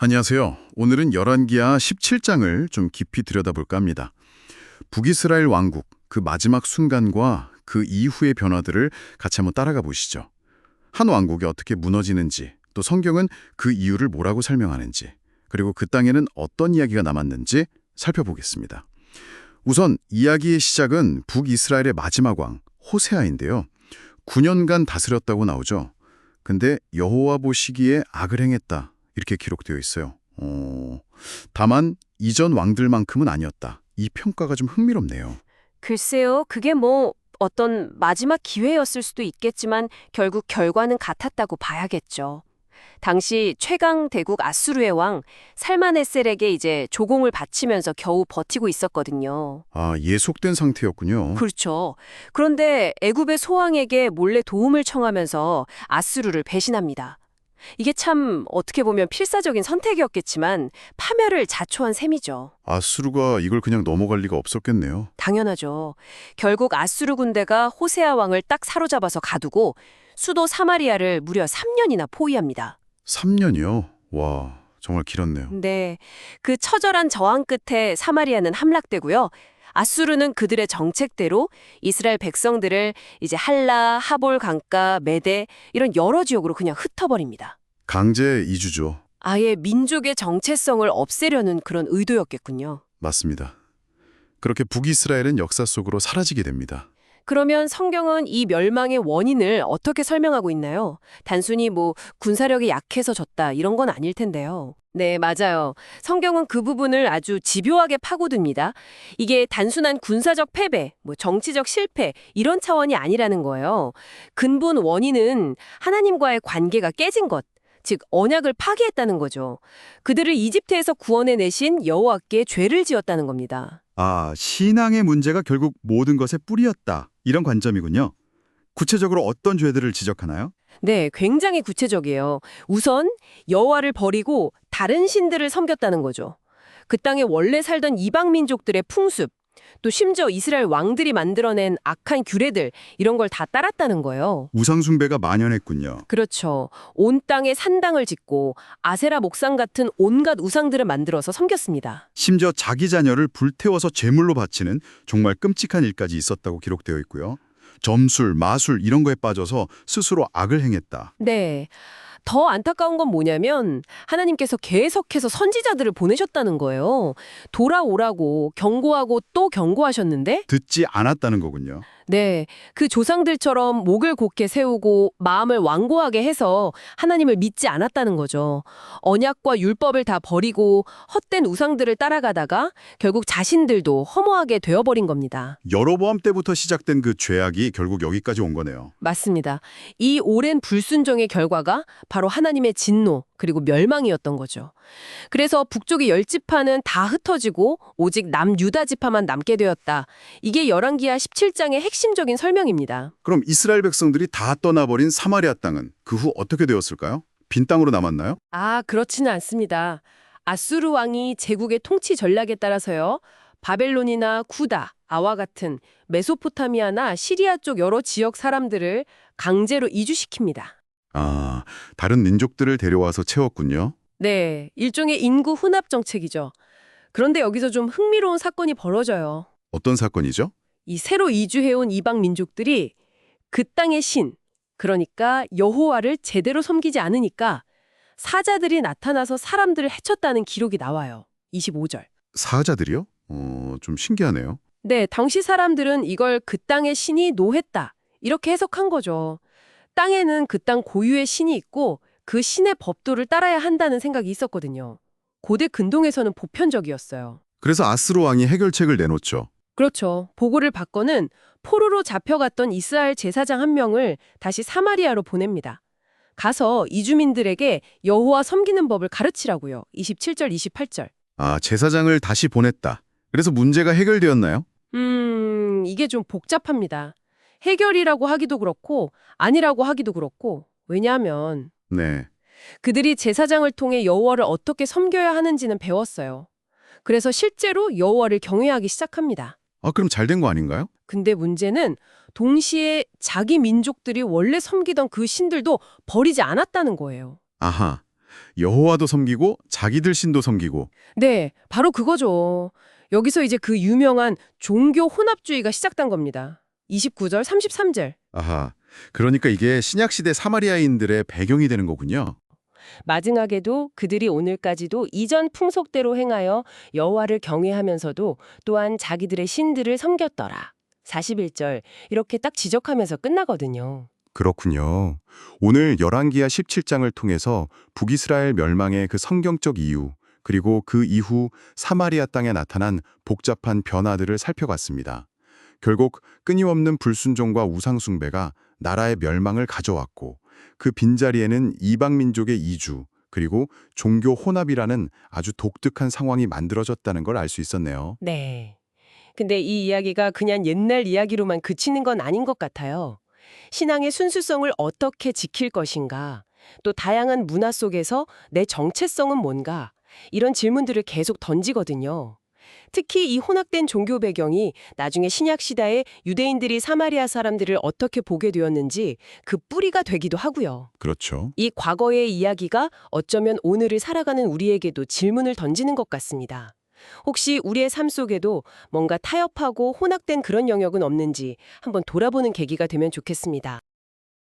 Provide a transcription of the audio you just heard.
안녕하세요. 오늘은 열왕기하 17장을 좀 깊이 들여다볼까 합니다. 북이스라엘 왕국, 그 마지막 순간과 그 이후의 변화들을 같이 한번 따라가 보시죠. 한 왕국이 어떻게 무너지는지, 또 성경은 그 이유를 뭐라고 설명하는지, 그리고 그 땅에는 어떤 이야기가 남았는지 살펴보겠습니다. 우선 이야기의 시작은 북이스라엘의 마지막 왕, 호세아인데요. 9년간 다스렸다고 나오죠. 근데 여호와 보시기에 악을 행했다. 이렇게 기록되어 있어요. 다만 이전 왕들만큼은 아니었다. 이 평가가 좀 흥미롭네요. 글쎄요, 그게 어떤 마지막 기회였을 수도 있겠지만 결국 결과는 같았다고 봐야겠죠. 당시 최강 대국 아수르의 왕 살마네셀에게 이제 조공을 바치면서 겨우 버티고 있었거든요. 아, 예속된 상태였군요. 그렇죠. 그런데 애굽의 소왕에게 몰래 도움을 청하면서 아수르를 배신합니다. 이게 참 어떻게 보면 필사적인 선택이었겠지만 파멸을 자초한 셈이죠. 아수르가 이걸 그냥 넘어갈 리가 없었겠네요. 당연하죠. 결국 아수르 군대가 호세아 왕을 딱 사로잡아서 가두고 수도 사마리아를 무려 3년이나 포위합니다. 3년이요? 와, 정말 길었네요. 네, 그 처절한 저항 끝에 사마리아는 함락되고요. 아수르는 그들의 정책대로 이스라엘 백성들을 이제 할라, 하볼 강가, 메대 이런 여러 지역으로 그냥 흩어버립니다. 강제 이주죠. 아예 민족의 정체성을 없애려는 그런 의도였겠군요. 맞습니다. 그렇게 북이스라엘은 역사 속으로 사라지게 됩니다. 그러면 성경은 이 멸망의 원인을 어떻게 설명하고 있나요? 단순히 군사력이 약해서 졌다 이런 건 아닐 텐데요. 네, 맞아요. 성경은 그 부분을 아주 집요하게 파고듭니다. 이게 단순한 군사적 패배, 정치적 실패 이런 차원이 아니라는 거예요. 근본 원인은 하나님과의 관계가 깨진 것, 즉 언약을 파기했다는 거죠. 그들을 이집트에서 구원해내신 여호와께 죄를 지었다는 겁니다. 아, 신앙의 문제가 결국 모든 것의 뿌리였다. 이런 관점이군요. 구체적으로 어떤 죄들을 지적하나요? 네, 굉장히 구체적이에요. 우선 여호와를 버리고 다른 신들을 섬겼다는 거죠. 그 땅에 원래 살던 이방 민족들의 풍습, 또 심지어 이스라엘 왕들이 만들어낸 악한 규례들 이런 걸 다 따랐다는 거예요. 우상숭배가 만연했군요. 그렇죠. 온 땅에 산당을 짓고 아세라 목상 같은 온갖 우상들을 만들어서 섬겼습니다. 심지어 자기 자녀를 불태워서 제물로 바치는 정말 끔찍한 일까지 있었다고 기록되어 있고요. 점술, 마술 이런 거에 빠져서 스스로 악을 행했다. 네. 더 안타까운 건 뭐냐면 하나님께서 계속해서 선지자들을 보내셨다는 거예요. 돌아오라고 경고하고 또 경고하셨는데 듣지 않았다는 거군요. 네, 그 조상들처럼 목을 곧게 세우고 마음을 완고하게 해서 하나님을 믿지 않았다는 거죠. 언약과 율법을 다 버리고 헛된 우상들을 따라가다가 결국 자신들도 허무하게 되어버린 겁니다. 여로보암 때부터 시작된 그 죄악이 결국 여기까지 온 거네요. 맞습니다. 이 오랜 불순종의 결과가 바로 하나님의 진노 그리고 멸망이었던 거죠. 그래서 북쪽의 10지파는 다 흩어지고 오직 남유다 지파만 남게 되었다. 이게 열왕기하 17장의 핵심적인 설명입니다. 그럼 이스라엘 백성들이 다 떠나버린 사마리아 땅은 그 후 어떻게 되었을까요? 빈 땅으로 남았나요? 아, 그렇지는 않습니다. 아수르 왕이 제국의 통치 전략에 따라서요. 바벨론이나 쿠다, 아와 같은 메소포타미아나 시리아 쪽 여러 지역 사람들을 강제로 이주시킵니다. 아, 다른 민족들을 데려와서 채웠군요. 네, 일종의 인구 혼합 정책이죠. 그런데 여기서 좀 흥미로운 사건이 벌어져요. 어떤 사건이죠? 이 새로 이주해온 이방 민족들이 그 땅의 신, 그러니까 여호와를 제대로 섬기지 않으니까 사자들이 나타나서 사람들을 해쳤다는 기록이 나와요. 25절. 사자들이요? 좀 신기하네요. 네, 당시 사람들은 이걸 그 땅의 신이 노했다. 이렇게 해석한 거죠. 땅에는 그 땅 고유의 신이 있고 그 신의 법도를 따라야 한다는 생각이 있었거든요. 고대 근동에서는 보편적이었어요. 그래서 아스로 왕이 해결책을 내놓죠. 그렇죠. 보고를 받고는 포로로 잡혀갔던 이스라엘 제사장 한 명을 다시 사마리아로 보냅니다. 가서 이주민들에게 여호와 섬기는 법을 가르치라고요. 27절, 28절. 아, 제사장을 다시 보냈다. 그래서 문제가 해결되었나요? 이게 좀 복잡합니다. 해결이라고 하기도 그렇고 아니라고 하기도 그렇고 왜냐하면 네. 그들이 제사장을 통해 여호와를 어떻게 섬겨야 하는지는 배웠어요. 그래서 실제로 여호와를 경외하기 시작합니다. 아, 그럼 잘 된 거 아닌가요? 근데 문제는 동시에 자기 민족들이 원래 섬기던 그 신들도 버리지 않았다는 거예요. 아하. 여호와도 섬기고 자기들 신도 섬기고. 네, 바로 그거죠. 여기서 이제 그 유명한 종교 혼합주의가 시작된 겁니다. 29절, 33절. 아하, 그러니까 이게 신약시대 사마리아인들의 배경이 되는 거군요. 마지막에도 그들이 오늘까지도 이전 풍속대로 행하여 여호와를 경외하면서도 또한 자기들의 신들을 섬겼더라. 41절 이렇게 딱 지적하면서 끝나거든요. 그렇군요. 오늘 열왕기하 17장을 통해서 북이스라엘 멸망의 그 성경적 이유, 그리고 그 이후 사마리아 땅에 나타난 복잡한 변화들을 살펴봤습니다. 결국 끊임없는 불순종과 우상숭배가 나라의 멸망을 가져왔고, 그 빈자리에는 이방 민족의 이주, 그리고 종교 혼합이라는 아주 독특한 상황이 만들어졌다는 걸 알 수 있었네요. 네. 근데 이 이야기가 그냥 옛날 이야기로만 그치는 건 아닌 것 같아요. 신앙의 순수성을 어떻게 지킬 것인가, 또 다양한 문화 속에서 내 정체성은 뭔가, 이런 질문들을 계속 던지거든요. 특히 이 혼합된 종교 배경이 나중에 신약 시대에 유대인들이 사마리아 사람들을 어떻게 보게 되었는지 그 뿌리가 되기도 하고요. 그렇죠. 이 과거의 이야기가 어쩌면 오늘을 살아가는 우리에게도 질문을 던지는 것 같습니다. 혹시 우리의 삶 속에도 뭔가 타협하고 혼합된 그런 영역은 없는지 한번 돌아보는 계기가 되면 좋겠습니다.